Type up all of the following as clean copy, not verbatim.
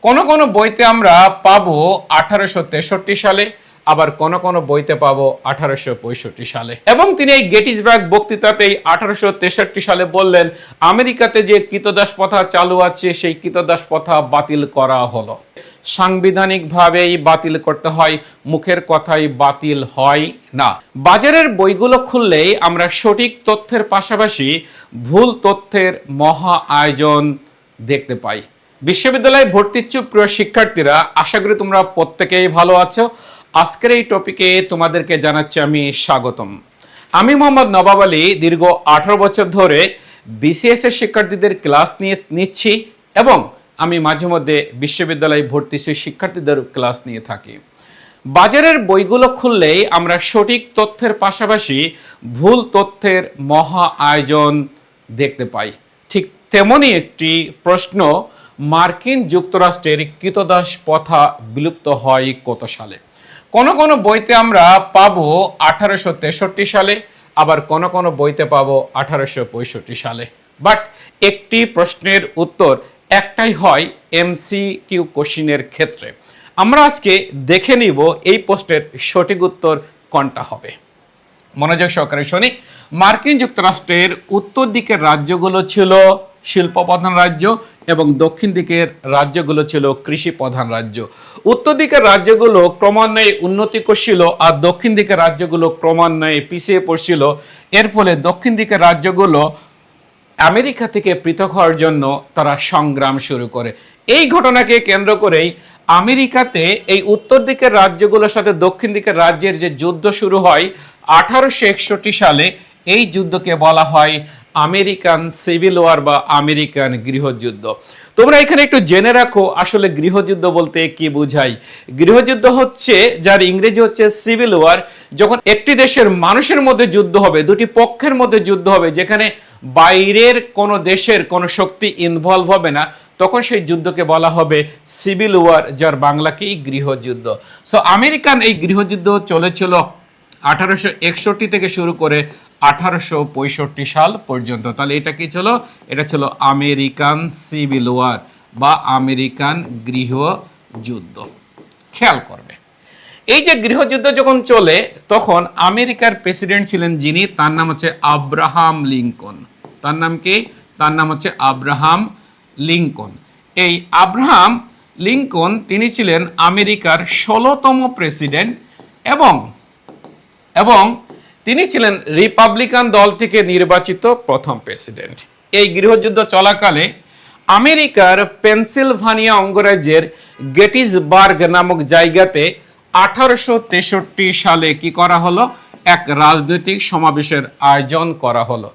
কোন কোন বইতে আমরা পাবো 1863 সালে, আবার কোন কোন বইতে পাবো 1865 সালে। এবং তিনি এই গেটিসবার্গ বক্তৃতাতেই 1863 সালে বললেন, আমেরিকাতে যে কৃতদাস প্রথা চালু আছে সেই কৃতদাস প্রথা বাতিল করা হলো। সাংবিধানিকভাবেই বাতিল করতে হয়, মুখের কথাই বাতিল হয় না। বাজারের বইগুলো খুললেই আমরা সঠিক তথ্যের পাশাপাশি ভুল তথ্যের মহা আয়োজন দেখতে পাই। বিশ্ববিদ্যালয়ে ভর্তিচ্ছুক প্রিয় শিক্ষার্থীরা, আশা করি তোমরা প্রত্যেকেই ভালো আছো। আজকের এই টপিকে তোমাদেরকে জানাচ্ছি আমি স্বাগতম। আমি মোহাম্মদ নবাব আলী দীর্ঘ 18 বছর ধরে বিসিএস এর শিক্ষার্থীদের ক্লাস নিচ্ছি এবং আমি মাঝে মধ্যে বিশ্ববিদ্যালয়ে ভর্তিচ্ছুক শিক্ষার্থীদের ক্লাস নিয়ে থাকি। বাজারের বইগুলো খুললেই আমরা সঠিক তথ্যের পাশাপাশি ভুল তথ্যের মহা আয়োজন দেখতে পাই। ঠিক তেমনই একটি প্রশ্ন, মার্কিন যুক্তরাষ্ট্রের কৃতদাস প্রথা বিলুপ্ত হয় কত সালে? কোন কোন বইতে আমরা পাবো 1863 সালে, আবার কোন কোন বইতে পাবো 1865 সালে। বাট একটি প্রশ্নের উত্তর একটাই হয় এমসিকিউ কোশ্চেনের ক্ষেত্রে। আমরা আজকে দেখে নিব এই প্রশ্নের সঠিক উত্তর কোনটা হবে। মনোযোগ সহকারে শুনি। মার্কিন যুক্তরাষ্ট্রের উত্তর দিকের রাজ্যগুলো ছিল শিল্প প্রধান রাজ্য এবং দক্ষিণ দিকের রাজ্যগুলো ছিল কৃষি প্রধান রাজ্য। উত্তর দিকের রাজ্যগুলো ক্রমান্বয়ে উন্নতি করছিল আর দক্ষিণ দিকের রাজ্যগুলো ক্রমান্বয়ে পিছিয়ে পড়ছিল। এর ফলে দক্ষিণ দিকের রাজ্যগুলো আমেরিকা থেকে পৃথক হওয়ার জন্য তারা সংগ্রাম শুরু করে। এই ঘটনাকে কেন্দ্র করেই আমেরিকাতে এই উত্তর দিকের রাজ্যগুলোর সাথে দক্ষিণ দিকের রাজ্যের যে যুদ্ধ শুরু হয় 1861 সালে, এই যুদ্ধকে বলা হয় আমেরিকান সিভিল ওয়ার বা আমেরিকান গৃহযুদ্ধ। তোমরা এখানে একটু জেনে রাখো আসলে গৃহযুদ্ধ বলতে কি বোঝায়। গৃহযুদ্ধ হচ্ছে, যার ইংরেজি হচ্ছে সিভিল ওয়ার, যখন একটি দেশের মানুষের মধ্যে যুদ্ধ হবে, দুটি পক্ষের মধ্যে যুদ্ধ হবে, যেখানে বাইরের কোনো দেশের কোনো শক্তি ইনভলভ হবে না, তখন সেই যুদ্ধকে বলা হবে সিভিল ওয়ার, যার বাংলাকেই গৃহযুদ্ধ। সো আমেরিকান এই গৃহযুদ্ধ চলেছিল 1861 থেকে শুরু করে 1865 সাল পর্যন্ত। তাহলে এটা কি ছিল? এটা ছিল আমেরিকান সিভিল ওয়ার বা আমেরিকান গৃহযুদ্ধ। খেয়াল করবে, এই যে গৃহযুদ্ধ যখন চলে তখন আমেরিকার প্রেসিডেন্ট ছিলেন যিনি, তার নাম হচ্ছে আব্রাহাম লিঙ্কন। তার নাম কি? তার নাম হচ্ছে আব্রাহাম লিঙ্কন। এই আব্রাহাম লিঙ্কন তিনি ছিলেন আমেরিকার 16তম প্রেসিডেন্ট এবং তিনি ছিলেন রিপাবলিকান দল থেকে নির্বাচিত প্রথম প্রেসিডেন্ট। এই গৃহযুদ্ধ চলাকালে আমেরিকার পেনসিলভানিয়া অঙ্গরাজ্যের গেটিসবার্গ নামক জায়গাতে 1863 সালে কি করা হলো? এক রাজনৈতিক সমাবেশের আয়োজন করা হলো।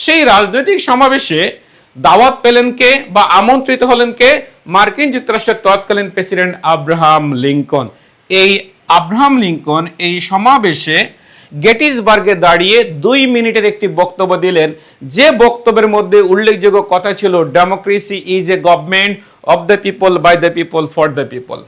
সেই রাজনৈতিক সমাবেশে দাওয়াত পেলেন কে বা আমন্ত্রিত হলেন কে? মার্কিন যুক্তরাষ্ট্রের তৎকালীন প্রেসিডেন্ট আব্রাহাম লিঙ্কন। এই আব্রাহাম লিঙ্কন এই সমাবেশে গেটিসবার্গে দাঁড়িয়ে 2 মিনিটের একটি বক্তব্য দিলেন, যে বক্তব্যের মধ্যে উল্লেখযোগ্য কথা ছিল democracy is a government of the people, by the people, for the people.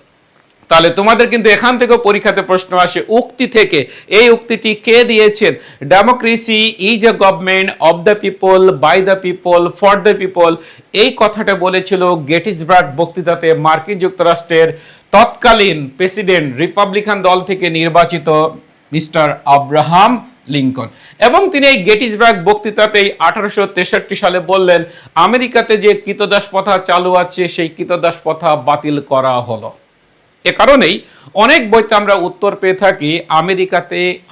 তাহলে তোমাদের কিন্তু এখান থেকে পরীক্ষাতে প্রশ্ন আসে উক্তি থেকে। এই উক্তিটি কে দিয়েছেন? Democracy is a government of the people, by the people, for the people. এই কথাটা বলেছিল গেটিসবার্গ বক্তৃতাতে মার্কিন যুক্তরাষ্ট্রের তৎকালীন প্রেসিডেন্ট রিপাবলিকান দল থেকে নির্বাচিত মিস্টার আব্রাহাম লিঙ্কন। এবং তিনি এই গেটিসবার্গ বক্তৃতাতেই 1863 সালে বললেন, আমেরিকাতে যে কৃতদাস প্রথা চালু আছে সেই কৃতদাস প্রথা বাতিল করা হলো। এ কারণেই অনেক বইতে আমরা উত্তর পেয়ে থাকি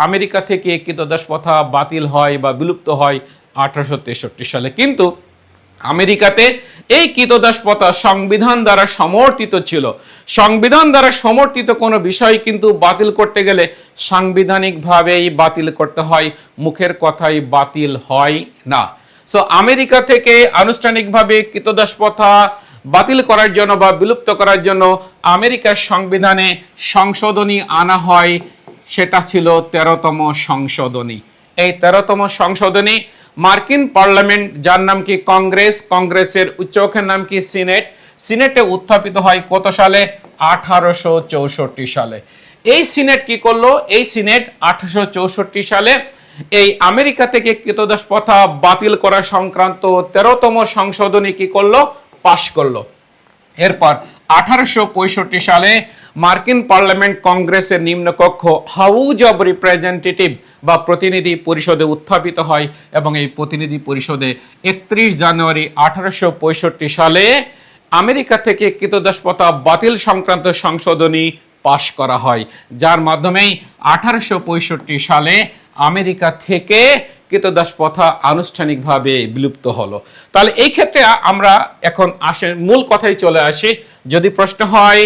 আমেরিকা থেকে কৃতদাস প্রথা বাতিল হয় বা বিলুপ্ত হয় 1863 সালে। কিন্তু আমেরিকাতে এই কৃতদাস প্রথা সংবিধান দ্বারা সমর্থিত ছিল। সংবিধান দ্বারা সমর্থিত কোনো বিষয় কিন্তু বাতিল করতে গেলে সাংবিধানিকভাবেই বাতিল করতে হয়, মুখের কথাই বাতিল হয় না। সো আমেরিকা থেকে আনুষ্ঠানিকভাবে কৃতদাস প্রথা বাতিল করার জন্য বা বিলুপ্ত করার জন্য আমেরিকার সংবিধানে সংশোধনী আনা হয়, সেটা ছিল 13তম সংশোধনী। এই 13তম সংশোধনী মার্কিন পার্লামেন্ট, যার নাম কি কংগ্রেস, কংগ্রেসের উচ্চকক্ষের নাম কি সিনেট, সিনেটে উত্থাপিত হয় কত সালে? 1864 সালে। এই সিনেট কি করলো? এই সিনেট 1864 সালে এই আমেরিকা থেকে কৃতদাস প্রথা বাতিল করা সংক্রান্ত 13তম সংশোধনী কি করলো? পাশ করলো। এরপর 1865 সালে মার্কিন পার্লামেন্ট কংগ্রেসের নিম্নকক্ষ হাউজ অব রিপ্রেজেন্টেটিভ বা প্রতিনিধি পরিষদে উত্থাপিত হয় এবং এই প্রতিনিধি পরিষদে 31 জানুয়ারি 1865 সালে আমেরিকা থেকে ক্রীতদাসপ্রথা বাতিল সংক্রান্ত সংশোধনী পাশ করা হয়, যার মাধ্যমেই 1865 সালে আমেরিকা থেকে ক্রীতদাসপ্রথা আনুষ্ঠানিকভাবে বিলুপ্ত হলো। তাহলে এই ক্ষেত্রে আমরা এখন মূল কথায় চলে আসি। যদি প্রশ্ন হয়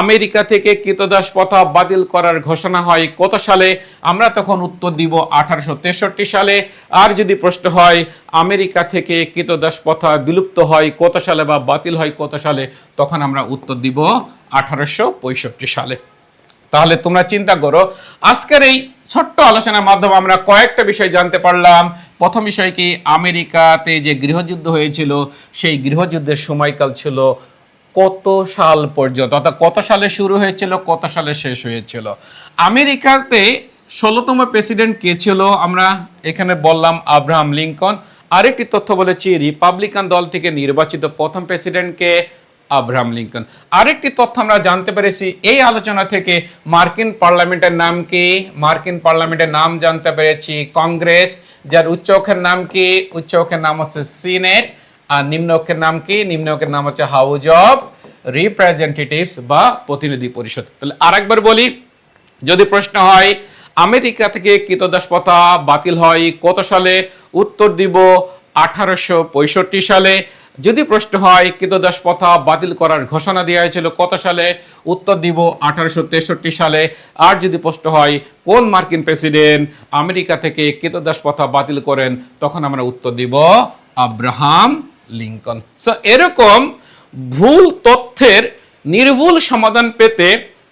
আমেরিকা থেকে ক্রীতদাসপ্রথা বাতিল করার ঘোষণা হয় কত সালে, আমরা তখন উত্তর দিব 1863 সালে। আর যদি প্রশ্ন হয় আমেরিকা থেকে ক্রীতদাসপ্রথা বিলুপ্ত হয় কত সালে বা বাতিল হয় কত সালে, তখন আমরা উত্তর দিব 1865 সালে। তাহলে তোমরা চিন্তা করো, আজকের এই ছোট্ট আলোচনার মাধ্যমে আমরা কয়েকটা বিষয় জানতে পারলাম। প্রথম বিষয় কি, আমেরিকাতে যে গৃহযুদ্ধ হয়েছিল সেই গৃহযুদ্ধের সময়কাল ছিল কত সাল পর্যন্ত, অর্থাৎ কত সালে শুরু হয়েছিল কত সালে শেষ হয়েছিল। আমেরিকাতে 16তম প্রেসিডেন্ট কে ছিল, আমরা এখানে বললাম আব্রাহাম লিঙ্কন। আরেকটি তথ্য বলেছি রিপাবলিকান দল থেকে নির্বাচিত প্রথম প্রেসিডেন্টকে আব্রাহাম লিঙ্কন। আরেকটি তথ্য আমরা জানতে পেরেছি এই আলোচনা থেকে, মার্কিন পার্লামেন্টের নাম কি, মার্কিন পার্লামেন্টের নাম জানতে পেরেছি কংগ্রেস, যার উচ্চ অক্ষের নাম কি, উচ্চ অক্ষের নাম হচ্ছে সিনেট, আর নিম্ন অক্ষের নাম কি, নিম্ন অক্ষের নাম হচ্ছে হাউজ অব রিপ্রেজেন্টেটিভস বা প্রতিনিধি পরিষদ। তাহলে আরেকবার বলি, যদি প্রশ্ন হয় আমেরিকা থেকে ক্রীতদাসপ্রথা বাতিল হয় কত সালে, উত্তর দিব 1865 সালে। যদি প্রশ্ন হয় ক্রীতদাসপ্রথা বাতিল করার ঘোষণা দেওয়া হয়েছিল কত সালে, উত্তর দিব 1863 সালে। আর যদি প্রশ্ন হয় কোন মার্কিন প্রেসিডেন্ট আমেরিকা থেকে ক্রীতদাসপ্রথা বাতিল করেন, তখন আমরা উত্তর দিব আব্রাহাম লিঙ্কন। সো এরকম ভুল তথ্যের নির্ভুল সমাধান পেতে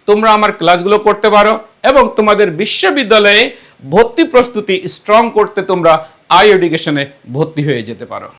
তোমরা আমার ক্লাসগুলো করতে পারো এবং তোমাদের বিশ্ববিদ্যালয়ে ভর্তি প্রস্তুতি স্ট্রং করতে তোমরা আই এডুকেশনে ভর্তি হয়ে যেতে পারো।